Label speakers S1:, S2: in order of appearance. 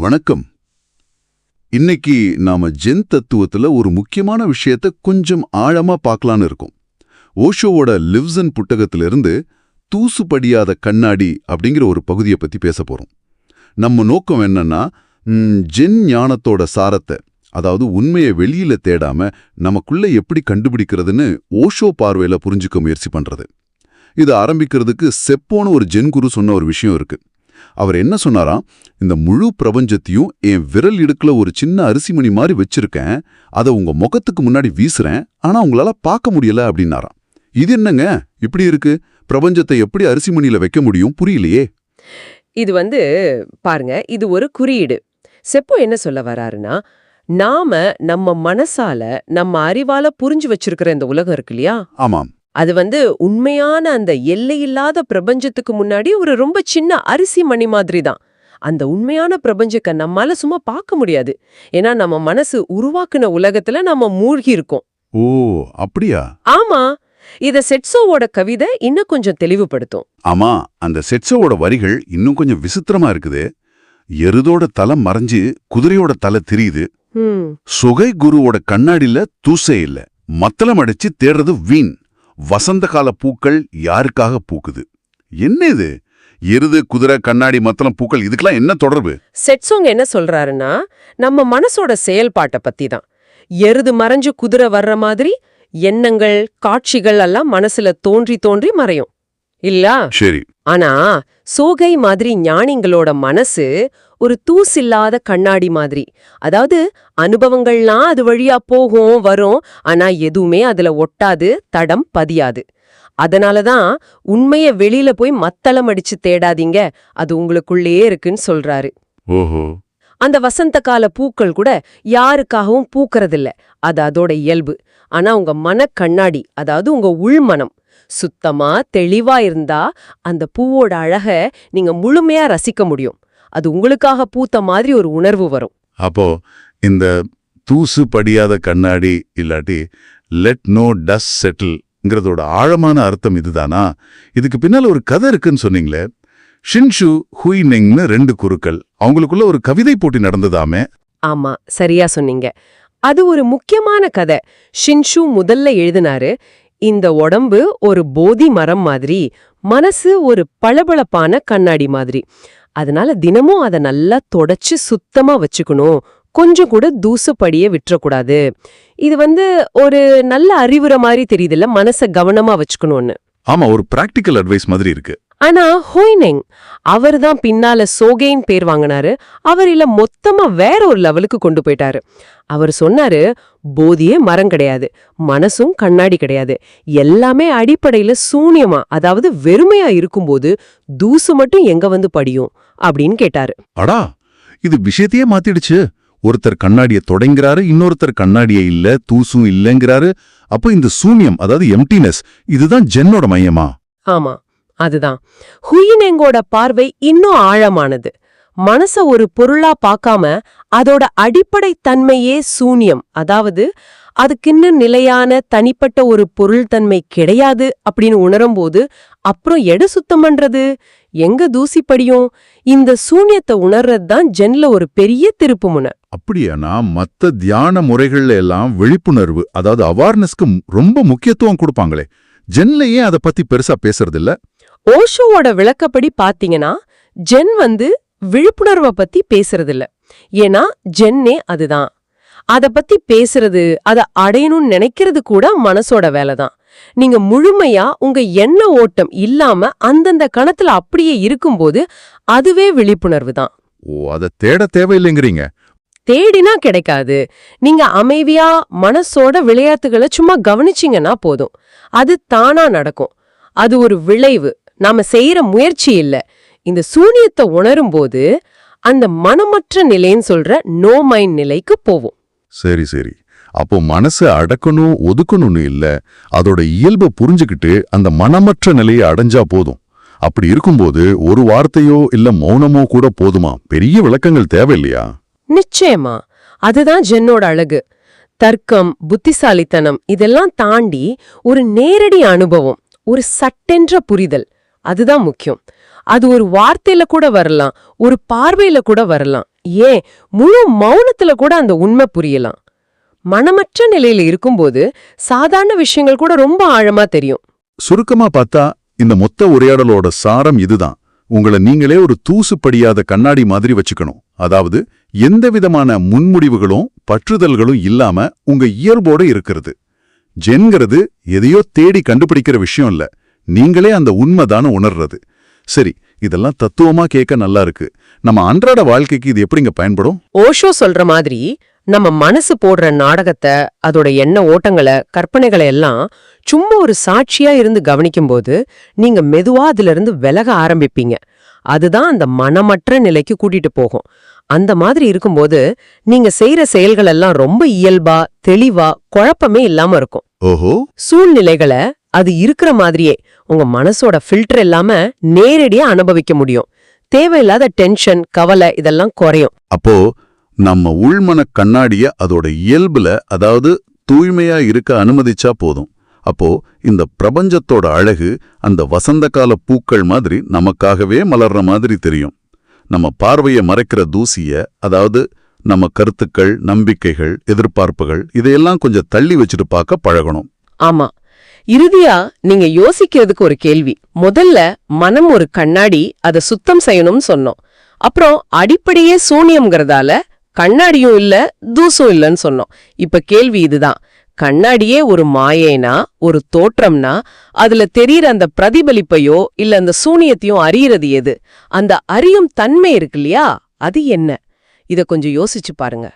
S1: வணக்கம். இன்னைக்கு நாம ஜென் தத்துவத்துல ஒரு முக்கியமான விஷயத்த கொஞ்சம் ஆழமா பார்க்கலான்னு இருக்கோம். ஓஷோவோட லிவ்சன் புத்தகத்திலிருந்து தூசு படியாத கண்ணாடி அப்படிங்கிற ஒரு பகுதியை பத்தி பேச போறோம். நம்ம நோக்கம் என்னன்னா, ஜென் ஞானத்தோட சாரத்தை, அதாவது உண்மையை வெளியில தேடாம நமக்குள்ள எப்படி கண்டுபிடிக்கிறதுன்னு ஓஷோ பார்வையில புரிஞ்சுக்க முயற்சி பண்றது. இது ஆரம்பிக்கிறதுக்கு செப்போன்னு ஒரு ஜென் குரு சொன்ன ஒரு விஷயம் இருக்கு. அவர் என்ன சொன்னாராம், இந்த முழு பிரபஞ்சத்தையும் என் விரல் இடுக்குல ஒரு சின்ன அரிசிமணி மாதிரி வச்சிருக்கேன், அதை உங்க முகத்துக்கு முன்னாடி வீசுறேன், ஆனா உங்களால பார்க்க முடியல அப்படின்னாராம். இது என்னங்க இப்படி இருக்கு? பிரபஞ்சத்தை எப்படி அரிசிமணியில வைக்க முடியும்? புரியலையே.
S2: இது பாருங்க, இது ஒரு குறியீடு. செப்போ என்ன சொல்ல வராருன்னா, நாம நம்ம மனசால நம்ம அறிவால புரிஞ்சு வச்சிருக்கிற இந்த உலகம் இருக்கு இல்லையா,
S1: ஆமாம்,
S2: அது உண்மையான அந்த எல்லையில்லாத பிரபஞ்சத்துக்கு முன்னாடி ஒரு ரொம்ப சின்ன அரிசி மணி மாதிரி தான். அந்த உண்மையான பிரபஞ்சத்தை நம்மால சும்மா பார்க்க முடியாது. ஏன்னா நம்ம மனசு உருவாக்குன உலகத்துல நம்ம மூழ்கி இருக்கோம்.
S1: ஓ அப்படியா?
S2: ஆமா, இத செட்சோவோட கவிதை இன்னும் கொஞ்சம் தெளிவுபடுத்தும்.
S1: ஆமா, அந்த செட்சோவோட வரிகள் இன்னும் கொஞ்சம் விசித்திரமா இருக்குது. எருதோட தலை மறைஞ்சு குதிரையோட தலை தெரியுது. சுகை குருவோட கண்ணாடியில தூசே இல்ல, மத்தளம் அடிச்சு தேடுறது வீண். வசந்த கால பூக்கள் யாருக்காக பூக்குது? என்ன இது? எருது, குதிரை, கண்ணாடி, மத்தளம், பூக்கள், இதுக்கெல்லாம் என்ன தொடர்பு?
S2: செட்சோங் என்ன சொல்றாருன்னா, நம்ம மனசோட செயல்பாட்டை பத்தி தான். எருது மறைஞ்சு குதிரை வர்ற மாதிரி எண்ணங்கள், காட்சிகள் எல்லாம் மனசுல தோன்றி தோன்றி மறையும் இல்ல?
S1: சரி.
S2: ஆனா சோகை மாதிரி ஞானிங்களோட மனசு ஒரு தூசில்லாத கண்ணாடி மாதிரி. அதாவது அனுபவங்கள்லாம் அது வழியா போகும் வரும், ஆனா எதுவுமே அதுல ஒட்டாது, தடம் பதியாது. அதனாலதான் உண்மைய வெளியில போய் மத்தளம் அடிச்சு தேடாதீங்க, அது உங்களுக்குள்ளே இருக்குன்னு சொல்றாரு.
S1: ஓஹோ.
S2: அந்த வசந்த கால பூக்கள் கூட யாருக்காகவும் பூக்கறதில்ல, அது அதோட இயல்பு. ஆனா உங்க மன கண்ணாடி, அதாவது உங்க உள்மனம் சுத்தமா தெளிவா இருந்தா அந்த பூவோட அழக நீங்க முழுமையா ரசிக்க முடியும். அது உங்களுக்காக பூத்த மாதிரி ஒரு உணர்வு வரும்.
S1: அப்போ இந்த தூசு படியாத கண்ணாடி இல்லாட்டி லெட் நோ டஸ்ட் செட்டில்ங்கிறதோட ஆழமான அர்த்தம் இதுதானா? இதுக்கு பின்னால ஒரு கதை இருக்குன்னு சொன்னீங்களே. ஷின்ஷு ஹுயினெங்னு 2 குருக்கள், அவங்களுக்குள்ள ஒரு கவிதை போட்டி நடந்ததாமே.
S2: ஆமா, சரியா சொன்னீங்க. அது ஒரு முக்கியமான கதை. ஷின்ஷு முதல்ல எழுதினாரு, இந்த உடம்பு ஒரு போதி மரம் மாதிரி, மனசு ஒரு பளபளப்பான கண்ணாடி மாதிரி. அதனால தினமும் அதை நல்லா தொடச்சு சுத்தமா வச்சுக்கணும், கொஞ்சம் கூட தூசுப்படியே விட்டுறக்கூடாது. இது ஒரு நல்ல அறிவுரை மாதிரி தெரியுதுல்ல, மனசை கவனமா வச்சுக்கணும்னு.
S1: ஆமா, ஒரு பிராக்டிக்கல் அட்வைஸ் மாதிரி இருக்கு.
S2: ஆனா ஹுயினெங் அவர் தான் பின்னால சோகேன்னு பேர் வாங்கினாரு. அவர் இல்ல மொத்தமா வேற ஒரு லெவலுக்கு கொண்டு போயிட்டாரு. அவர் சொன்னாரு, போதியே மரம் கிடையாது, மனசும் கண்ணாடி கிடையாது, எல்லாமே அடிப்படையில சூன்யமா, அதாவது வெறுமையா இருக்கும்போது தூசு மட்டும் எங்க படியும் அப்படின்னு கேட்டாரு.
S1: அடா, இது விஷயத்தையே மாத்திடுச்சு. ஒருத்தர் கண்ணாடிய தொடங்கிறாரு, இன்னொருத்தர் கண்ணாடிய இல்ல, தூசும் இல்லங்கிறாரு. அப்போ இந்த சூன்யம், அதாவது எம்டினஸ், இதுதான் ஜென்னோட மையமா?
S2: ஆமா, அதுதான். ஹுயினெங்கோட பார்வை இன்னும் ஆழமானது. மனச ஒரு பொருளா பார்க்காம அதோட அடிப்படை தன்மையே சூன்யம், அதாவது அதுக்குன்னு நிலையான தனிப்பட்ட ஒரு பொருள் தன்மை கிடையாது அப்படின்னு உணரும்போது அப்புறம் எடை சுத்தம் பண்றது, எங்க தூசி படியும்? இந்த சூன்யத்தை உணர்றது தான் ஜென்ல ஒரு பெரிய திருப்புமுனை.
S1: அப்படியானா மத்த தியான முறைகள்ல எல்லாம் விழிப்புணர்வு, அதாவது அவேர்னஸ்க்கு ரொம்ப முக்கியத்துவம் கொடுப்பாங்களே, ஜென்லயே அதை பத்தி பெருசா பேசுறது இல்ல?
S2: ஓஷோவோட விளக்கப்படி பாத்தீங்கன்னா ஜென் விழிப்புணர்வை பத்தி பேசுறதில்ல. ஏன்னா ஜென்னே அதுதான். அத பத்தி பேசுறது, அதை அடையணும்னு நினைக்கிறது கூட மனசோட வேலைதான். நீங்க முழுமையா உங்க எண்ண ஓட்டம் இல்லாம அந்தந்த கணத்துல அப்படியே இருக்கும்போது அதுவே விழிப்புணர்வு தான்.
S1: ஓ, அதை தேட தேவையில்லைங்கிறீங்க?
S2: தேடினா கிடைக்காது. நீங்க அமைதியா மனசோட விளையாட்டுகளை சும்மா கவனிச்சிங்கன்னா போதும், அது தானா நடக்கும். அது ஒரு விளைவு, நாம செய்யற முயற்சி இல்ல. இந்த சூனியத்தை உணரும் போது அந்த மனமற்ற நிலைன்னு சொல்ற நோ மைண்ட் நிலைக்கு போவோம்.
S1: சரி சரி. அப்போ மனசை அடக்கணும் ஒதுக்கணும்னு இல்ல, அதோட இயல்பை புரிஞ்சுக்கிட்டு அந்த மனமற்ற நிலையை அடைஞ்சா போதும். அப்படி இருக்கும்போது ஒரு வார்த்தையோ இல்ல மௌனமோ கூட போதுமா? பெரிய விளக்கங்கள் தேவையில்லையா?
S2: நிச்சயமா, அதுதான் ஜென்னோட அழகு. தர்க்கம், புத்திசாலித்தனம் இதெல்லாம் தாண்டி ஒரு நேரடி அனுபவம், ஒரு சட்டென்ற புரிதல், அதுதான் முக்கியம். அது ஒரு வார்த்தையில கூட வரலாம், ஒரு பார்வையில கூட வரலாம், ஏன் முழு மௌனத்துல கூட அந்த உண்மை புரியலாம். மனமற்ற நிலையில இருக்கும்போது சாதாரண விஷயங்கள் கூட ரொம்ப ஆழமா தெரியும்.
S1: சுருக்கமா பார்த்தா இந்த மொத்த உரையாடலோட சாரம் இதுதான். உங்களை நீங்களே ஒரு தூசு படியாத கண்ணாடி மாதிரி வச்சுக்கணும். அதாவது எந்த விதமான முன்முடிவுகளும் பற்றுதல்களும் இல்லாம உங்க இயல்போட இருக்கிறது. ஜென்கிறது எதையோ தேடி கண்டுபிடிக்கிற விஷயம் இல்ல, நீங்களே அந்த உண்மைதான உணர்றது. சரி, இதெல்லாம் தத்துவமா கேட்க நல்லா இருக்கு. நம்ம அன்றாட வாழ்க்கைக்கு இது எப்படிங்க பயன்படும்?
S2: ஓஷோ சொல்ற மாதிரி நம்ம மனசு போடுற நாடகத்தை, அதோட எண்ண ஓட்டங்களை, கற்பனைகளை எல்லாம் சும்மா ஒரு சாட்சியா இருந்து கவனிக்கும்போது நீங்க மெதுவா அதுல இருந்து விலக ஆரம்பிப்பீங்க. அதுதான் அந்த மனமற்ற நிலைக்கு கூட்டிட்டு போகும். அந்த மாதிரி இருக்கும்போது நீங்க செய்யற செயல்கள் எல்லாம் ரொம்ப இயல்பா, தெளிவா, குழப்பமே இல்லாம இருக்கும்.
S1: ஓஹோ,
S2: சூழ்நிலைகளை அது இருக்கிற மாதிரியே உங்க மனசோட ஃபில்டர் இல்லாம நேரடியா அனுபவிக்க முடியும். தேவையில்லாத டென்ஷன், கவலை இதெல்லாம் குறையும்.
S1: அப்போ நம்ம உள்மன கண்ணாடிய அதோட இயல்புல, அதாவது தூய்மையா இருக்க அனுமதிச்சா போதும். அப்போ இந்த பிரபஞ்சத்தோட அழகு அந்த வசந்த கால பூக்கள் மாதிரி நமக்காகவே மலர்ற மாதிரி தெரியும். நம்ம பார்வையை மறைக்கிற தூசிய, அதாவது நம்ம கருத்துக்கள், நம்பிக்கைகள், எதிர்பார்ப்புகள் இதையெல்லாம் கொஞ்சம் தள்ளி வச்சுட்டு பார்க்க பழகணும்.
S2: ஆமா, இறுதியா நீங்க யோசிக்கிறதுக்கு ஒரு கேள்வி. முதல்ல மனம் ஒரு கண்ணாடி, அதை சுத்தம் செய்யணும்னு சொன்னோம். அப்புறம் அடிப்படையே சூன்யம்ங்கிறதால கண்ணாடியும் இல்ல, தூசும் இல்லன்னு சொன்னோம். இப்ப கேள்வி இதுதான், கண்ணாடியே ஒரு மாயேனா, ஒரு தோற்றம்னா, அதுல தெரியற அந்த பிரதிபலிப்பையோ இல்ல அந்த சூனியத்தையும் அறியறது எது? அந்த அறியும் தன்மை இருக்கு இல்லையா, அது என்ன? இத கொஞ்சம் யோசிச்சு பாருங்க.